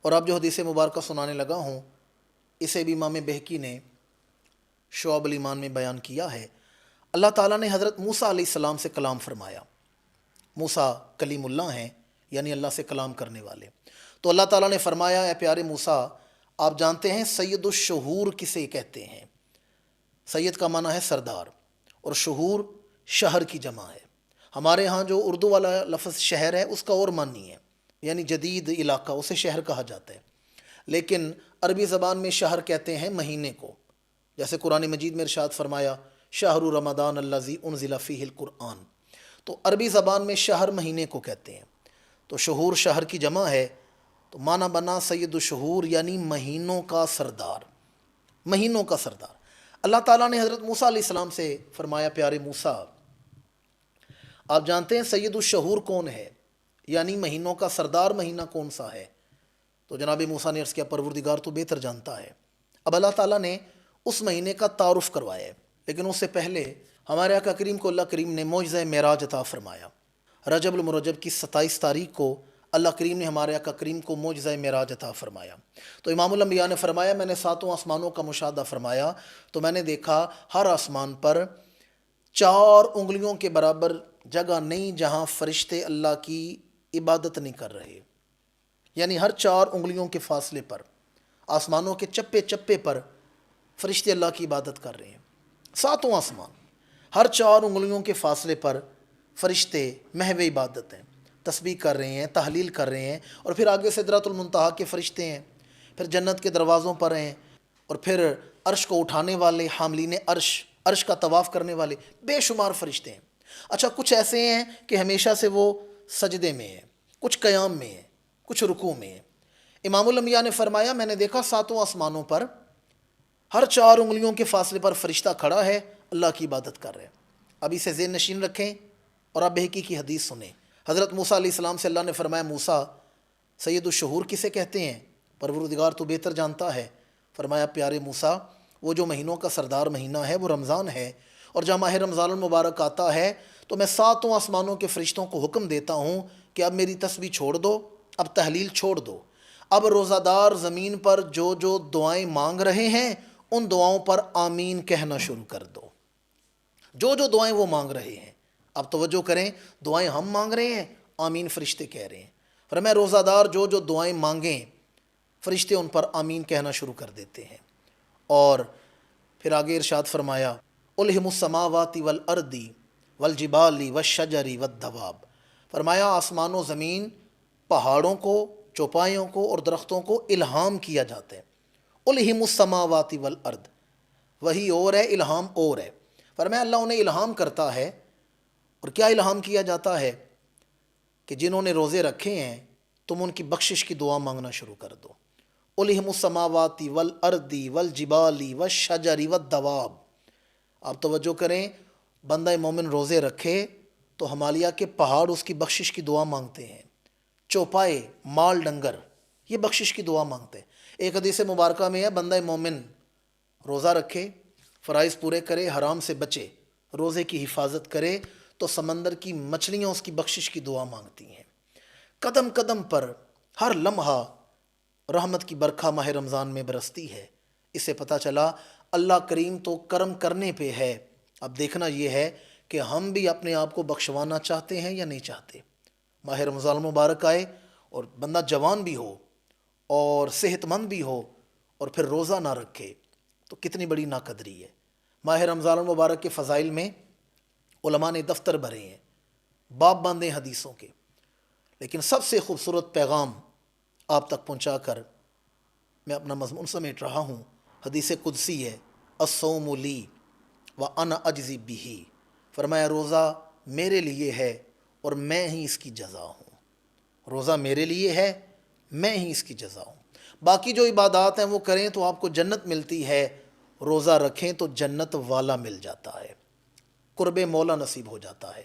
اور اب جو حدیث مبارکہ سنانے لگا ہوں اسے بھی امام بہقی نے شعب الایمان میں بیان کیا ہے۔ اللہ تعالیٰ نے حضرت موسیٰ علیہ السلام سے کلام فرمایا۔ موسیٰ کلیم اللہ ہیں، یعنی اللہ سے کلام کرنے والے۔ تو اللہ تعالیٰ نے فرمایا، اے پیارے موسیٰ، آپ جانتے ہیں سید الشہور کسے کہتے ہیں؟ سید کا معنی ہے سردار، اور شہور شہر کی جمع ہے۔ ہمارے ہاں جو اردو والا لفظ شہر ہے اس کا اور معنی ہے، یعنی جدید علاقہ، اسے شہر کہا جاتا ہے، لیکن عربی زبان میں شہر کہتے ہیں مہینے کو، جیسے قرآن مجید میں ارشاد فرمایا شہر رمضان الذی انزل فیہ القرآن۔ تو عربی زبان میں شہر مہینے کو کہتے ہیں، تو شہور شہر کی جمع ہے، تو معنی بنا سید الشہور یعنی مہینوں کا سردار، مہینوں کا سردار۔ اللہ تعالیٰ نے حضرت موسیٰ علیہ السلام سے فرمایا، پیارے موسیٰ آپ جانتے ہیں سید الشہور کون ہے، یعنی مہینوں کا سردار مہینہ کون سا ہے؟ تو جناب موسیٰ نے عرض کیا، پروردگار تو بہتر جانتا ہے۔ اب اللہ تعالیٰ نے اس مہینے کا تعارف کروایا ہے، لیکن اس سے پہلے ہمارے آقا کریم کو اللہ کریم نے معجزہ معراج عطا فرمایا۔ رجب المرجب کی 27 تاریخ کو اللہ کریم نے ہمارے آقا کریم کو معجزہ معراج عطا فرمایا۔ تو امام الانبیاء نے فرمایا، میں نے 7 آسمانوں کا مشاہدہ فرمایا تو میں نے دیکھا ہر آسمان پر 4 انگلیوں کے برابر جگہ نہیں جہاں فرشتے اللہ کی عبادت نہیں کر رہے، یعنی ہر 4 انگلیوں کے فاصلے پر، آسمانوں کے چپے چپے پر فرشتے اللہ کی عبادت کر رہے ہیں۔ 7 آسمان، ہر 4 انگلیوں کے فاصلے پر فرشتے محو عبادت ہیں، تسبیح کر رہے ہیں، تحلیل کر رہے ہیں، اور پھر آگے سدرۃ المنتہا کے فرشتے ہیں، پھر جنت کے دروازوں پر ہیں، اور پھر عرش کو اٹھانے والے، حاملین عرش کا طواف کرنے والے بے شمار فرشتے ہیں۔ اچھا، کچھ ایسے ہیں کہ ہمیشہ سے وہ سجدے میں ہیں، کچھ قیام میں ہیں، کچھ رکوع میں ہیں۔ امام الانبیاء نے فرمایا، میں نے دیکھا 7 آسمانوں پر ہر 4 انگلیوں کے فاصلے پر فرشتہ کھڑا ہے، اللہ کی عبادت کر رہے ہیں۔ اب اسے ذہن نشین رکھیں اور اب بہقی کی حدیث سنیں۔ حضرت موسیٰ علیہ السلام سے اللہ نے فرمایا، موسیٰ سید الشہور کسے کہتے ہیں؟ پروردگار تو بہتر جانتا ہے۔ فرمایا، پیارے موسیٰ وہ جو مہینوں کا سردار مہینہ ہے وہ رمضان ہے، اور جب ماہ رمضان المبارک آتا ہے تو میں 7 آسمانوں کے فرشتوں کو حکم دیتا ہوں کہ اب میری تسبیح چھوڑ دو، اب تحلیل چھوڑ دو، اب روزہ دار زمین پر جو دعائیں مانگ رہے ہیں ان دعاؤں پر آمین کہنا شروع کر دو۔ جو دعائیں وہ مانگ رہے ہیں، اب توجہ کریں، دعائیں ہم مانگ رہے ہیں، آمین فرشتے کہہ رہے ہیں۔ فرمایا روزہ دار جو دعائیں مانگیں فرشتے ان پر آمین کہنا شروع کر دیتے ہیں۔ اور پھر آگے ارشاد فرمایا، الہم السماوات والارض والجبال والشجر والدواب۔ فرمایا آسمان و زمین، پہاڑوں کو، چوپایوں کو اور درختوں کو الہام کیا جاتا ہے۔ الہم السماوات والارض، وہی اور ہے، الہام اور ہے۔ فرمایا اللہ انہیں الہام کرتا ہے، اور کیا الہام کیا جاتا ہے؟ کہ جنہوں نے روزے رکھے ہیں تم ان کی بخشش کی دعا مانگنا شروع کر دو۔ الہم السماوات والارض والجبال والشجر والدواب۔ آپ توجہ کریں، بندہ مومن روزے رکھے تو ہمالیہ کے پہاڑ اس کی بخشش کی دعا مانگتے ہیں، چوپائے، مال ڈنگر یہ بخشش کی دعا مانگتے ہیں۔ ایک حدیث مبارکہ میں ہے، بندہ مومن روزہ رکھے، فرائض پورے کرے، حرام سے بچے، روزے کی حفاظت کرے تو سمندر کی مچھلیاں اس کی بخشش کی دعا مانگتی ہیں۔ قدم قدم پر ہر لمحہ رحمت کی برکھا ماہ رمضان میں برستی ہے۔ اس سے پتہ چلا اللہ کریم تو کرم کرنے پہ ہے۔ اب دیکھنا یہ ہے کہ ہم بھی اپنے آپ کو بخشوانا چاہتے ہیں یا نہیں چاہتے۔ ماہ رمضان مبارک آئے اور بندہ جوان بھی ہو اور صحت مند بھی ہو اور پھر روزہ نہ رکھے تو کتنی بڑی ناقدری ہے۔ ماہ رمضان المبارک کے فضائل میں علماء نے دفتر بھرے ہیں، باب باندھے حدیثوں کے، لیکن سب سے خوبصورت پیغام آپ تک پہنچا کر میں اپنا مضمون سمیٹ رہا ہوں۔ حدیث قدسی ہے، الصوم لی وانا اجزی بہ۔ فرمایا روزہ میرے لیے ہے اور میں ہی اس کی جزا ہوں۔ روزہ میرے لیے ہے، میں ہی اس کی جزا ہوں۔ باقی جو عبادات ہیں وہ کریں تو آپ کو جنت ملتی ہے، روزہ رکھیں تو جنت والا مل جاتا ہے، قرب مولا نصیب ہو جاتا ہے۔